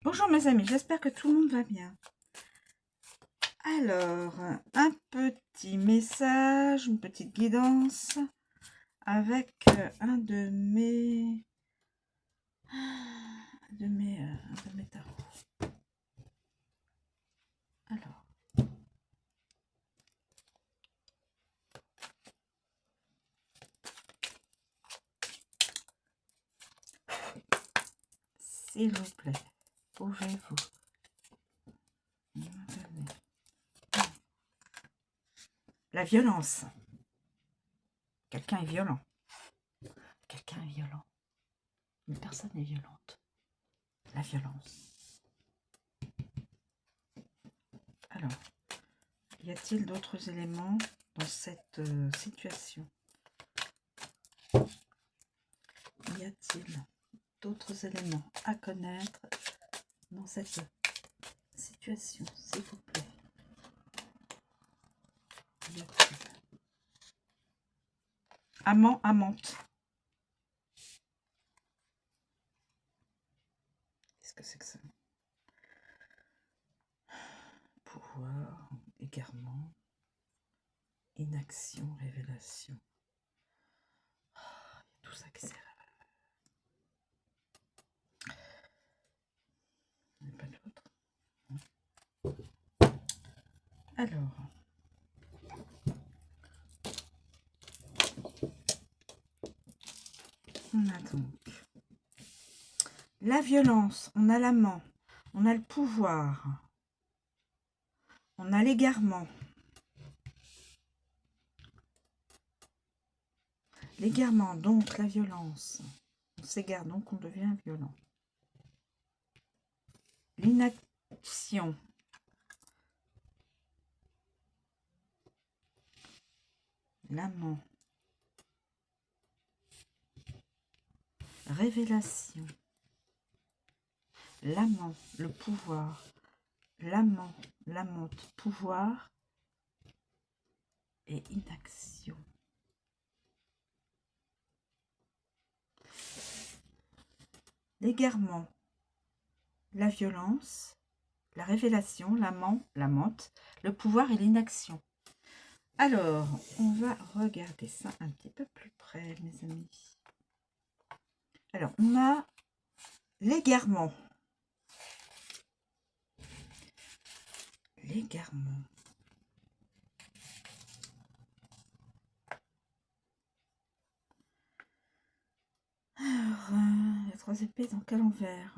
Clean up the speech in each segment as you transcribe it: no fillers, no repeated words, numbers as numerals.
Bonjour mes amis, j'espère que tout le monde va bien. Alors, un petit message, une petite guidance avec un de mes tarots. Alors, s'il vous plaît, pouvez-vous me donner la violence? Quelqu'un est violent. Quelqu'un est violent. Une personne est violente. La violence. Alors, y a-t-il d'autres éléments dans cette situation? Y a-t-il d'autres éléments à connaître dans cette situation, s'il vous plaît? Y a-t-il amant, amante? Qu'est-ce que c'est que ça? Pouvoir, égarement, inaction, révélation. Oh, y a tout ça qui sert. Il n'y a pas d'autre. Alors, on a donc la violence, on a l'amant, on a le pouvoir, on a l'égarement. L'égarement, donc la violence. On s'égare, donc on devient violent. L'inaction. L'amant. Révélation. L'amant, le pouvoir. L'amant, l'amante, pouvoir et inaction. L'égarement, la violence, la révélation, l'amant, l'amante, le pouvoir et l'inaction. Alors, on va regarder ça un petit peu plus près, mes amis. Alors, on a l'égarement. L'égarement. Alors, les trois épées dans quel envers?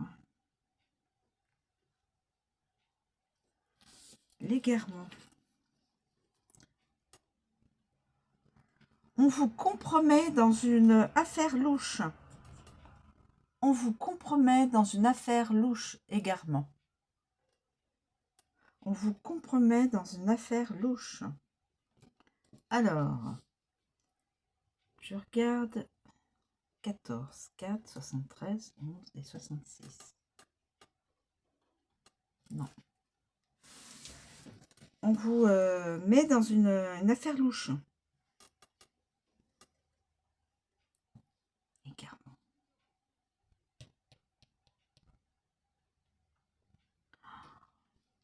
L'égarement. On vous compromet dans une affaire louche. On vous compromet dans une affaire louche, égarement. On vous compromet dans une affaire louche. Alors, je regarde 14, 4, 73, 11 et 66. Non. On vous met dans une affaire louche. Égarement.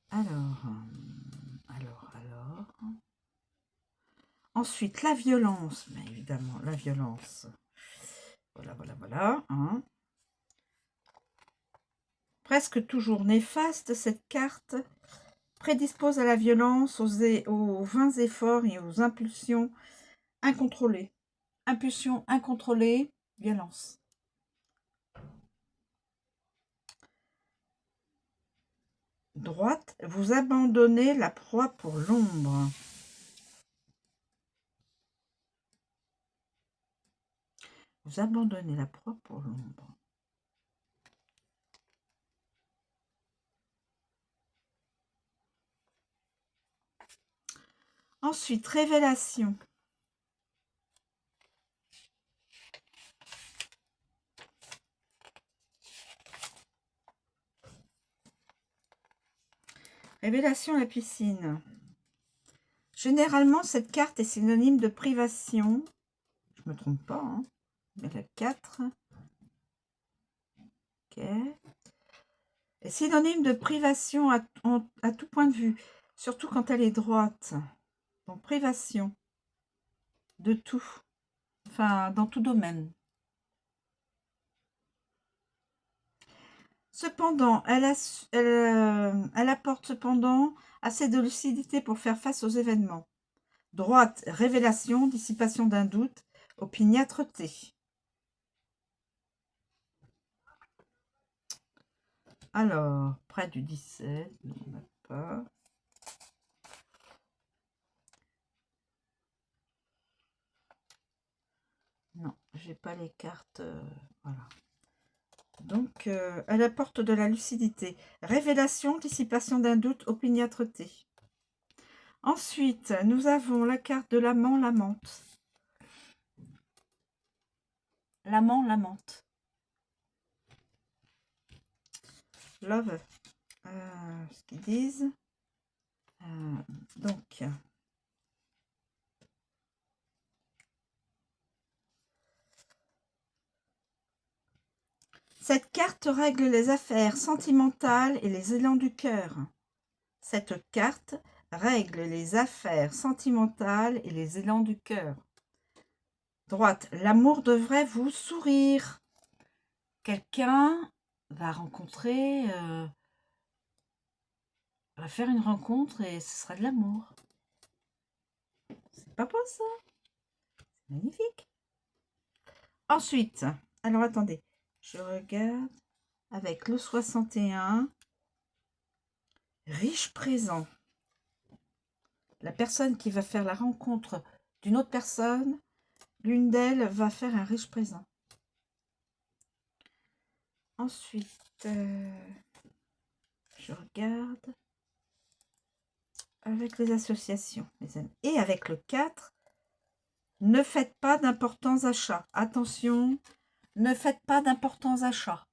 Alors. Ensuite, la violence, mais évidemment, la violence. Voilà. Hein. Presque toujours néfaste, cette carte prédispose à la violence, aux vains efforts et aux impulsions incontrôlées. Impulsion incontrôlée, violence. Droite, vous abandonnez la proie pour l'ombre. Vous abandonnez la proie pour l'ombre. Ensuite, révélation. Révélation à la piscine. Généralement, cette carte est synonyme de privation. Je ne me trompe pas, hein. Mais la 4. Ok. est synonyme de privation à tout point de vue, surtout quand elle est droite. Donc privation de tout, enfin dans tout domaine. Cependant, elle apporte cependant assez de lucidité pour faire face aux événements. Droite, révélation, dissipation d'un doute, opiniâtreté. Alors, près du 17, on n'a pas. Non, j'ai pas les cartes. Voilà. Donc, elle apporte de la lucidité. Révélation, dissipation d'un doute, opiniâtreté. Ensuite, nous avons la carte de l'amant, l'amante. L'amant, l'amante. Love. Ce qu'ils disent. Donc, cette carte règle les affaires sentimentales et les élans du cœur. Cette carte règle les affaires sentimentales et les élans du cœur. Droite, l'amour devrait vous sourire. Quelqu'un va rencontrer, va faire une rencontre et ce sera de l'amour. C'est pas beau ça? C'est magnifique. Ensuite, alors attendez, je regarde avec le 61. Riche présent. La personne qui va faire la rencontre d'une autre personne, l'une d'elles va faire un riche présent. Ensuite, je regarde avec les associations, les amis. Et avec le 4, ne faites pas d'importants achats. Attention, ne faites pas d'importants achats.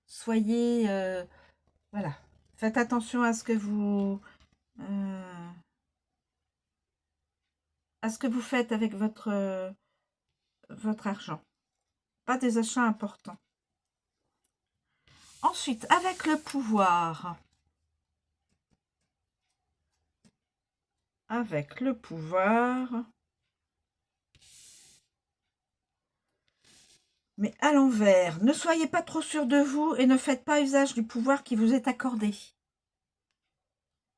Soyez, voilà, faites attention à ce que vous faites avec votre argent. Pas des achats importants. Ensuite, avec le pouvoir. Avec le pouvoir. Mais à l'envers, ne soyez pas trop sûr de vous et ne faites pas usage du pouvoir qui vous est accordé.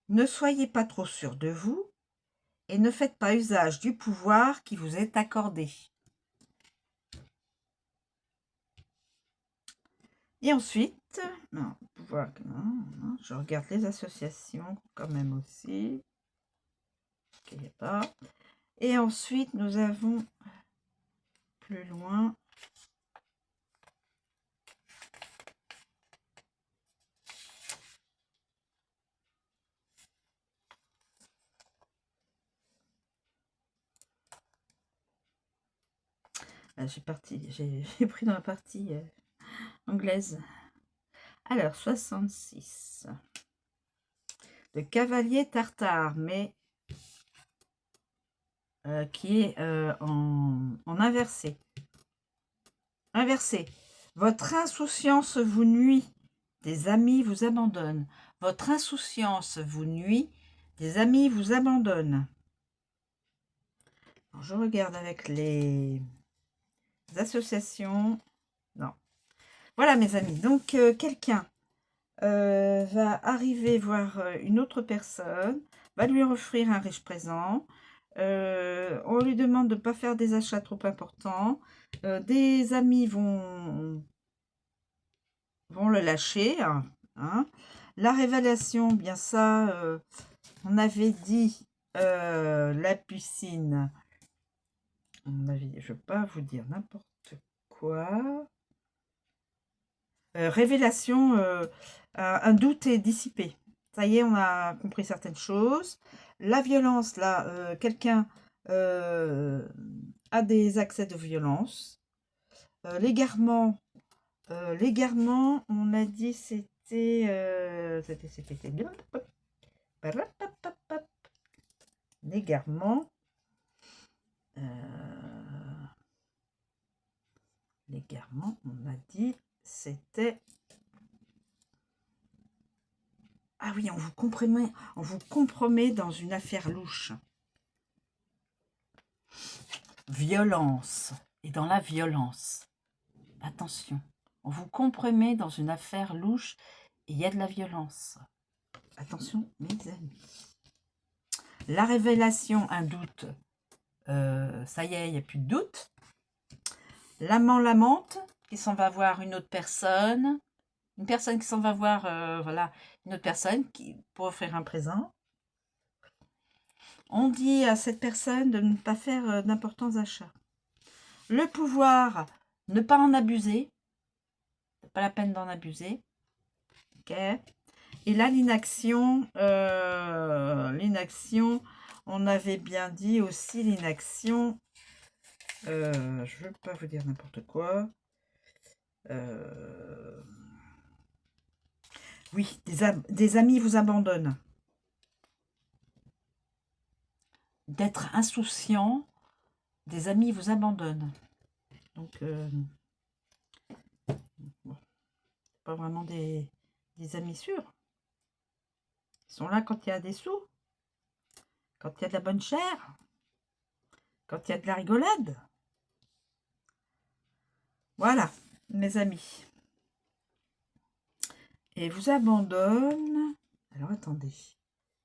Ne soyez pas trop sûr de vous et ne faites pas usage du pouvoir qui vous est accordé. Et ensuite, non, pouvoir, non, je regarde les associations quand même aussi. Il n'y a pas. Et ensuite, nous avons plus loin. J'ai pris dans la partie anglaise. Alors, 66. Le cavalier tartare, mais qui est en inversé. Inversé. Votre insouciance vous nuit, des amis vous abandonnent. Votre insouciance vous nuit, des amis vous abandonnent. Alors, je regarde avec les associations. Non. Voilà mes amis. Donc, quelqu'un va arriver voir une autre personne, va lui offrir un riche présent. On lui demande de ne pas faire des achats trop importants. Des amis vont le lâcher. Hein. La révélation, bien ça, on avait dit la piscine. On avait, je ne vais pas vous dire n'importe quoi. Révélation, un doute est dissipé. Ça y est, on a compris certaines choses. La violence, là, quelqu'un a des accès de violence. L'égarement, on a dit c'était... L'égarement. L'égarement, on a dit c'était Ah oui, on vous compromet dans une affaire louche. Violence. Et dans la violence. Attention. On vous compromet dans une affaire louche et il y a de la violence. Attention, mes amis. La révélation, un doute. Ça y est, il n'y a plus de doute. L'amant, l'amante, qui s'en va voir une autre personne. Une personne qui s'en va voir, voilà, une autre personne pour offrir un présent. On dit à cette personne de ne pas faire d'importants achats. Le pouvoir, ne pas en abuser. C'est pas la peine d'en abuser. Ok. Et là, l'inaction, on avait bien dit aussi l'inaction. Je ne veux pas vous dire n'importe quoi. Oui, des amis vous abandonnent. D'être insouciant, des amis vous abandonnent. Donc, bon, pas vraiment des amis sûrs. Ils sont là quand il y a des sous, quand il y a de la bonne chair, quand il y a de la rigolade. Voilà, mes amis. Et vous abandonne. Alors, attendez.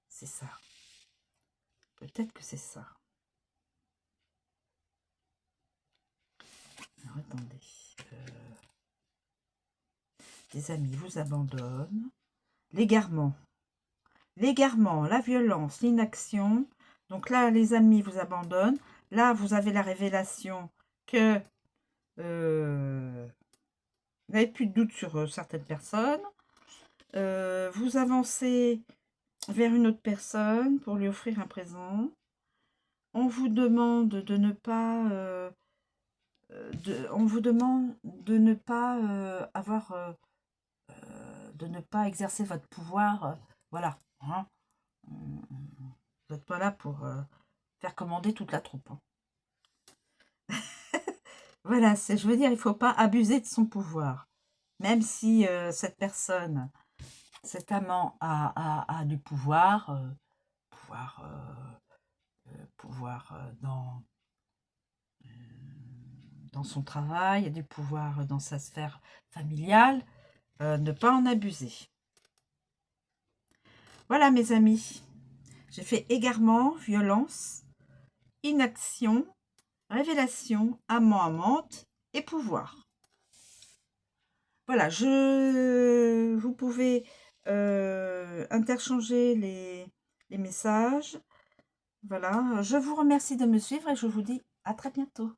C'est ça. Peut-être que c'est ça. Alors, attendez. Des amis vous abandonnent. L'égarement. L'égarement, la violence, l'inaction. Donc là, les amis vous abandonnent. Là, vous avez la révélation que vous n'avez plus de doute sur certaines personnes. Vous avancez vers une autre personne pour lui offrir un présent. On vous demande de ne pas... on vous demande de ne pas de ne pas exercer votre pouvoir. Voilà. Hein. Vous n'êtes pas là pour faire commander toute la troupe. Hein. Voilà, je veux dire, il ne faut pas abuser de son pouvoir. Même si cette personne, cet amant a du pouvoir, dans son travail, du pouvoir dans sa sphère familiale, ne pas en abuser. Voilà mes amis, j'ai fait égarement, violence, inaction, révélation, amant, amante et pouvoir. Voilà, vous pouvez interchanger les messages. Voilà, je vous remercie de me suivre et je vous dis à très bientôt.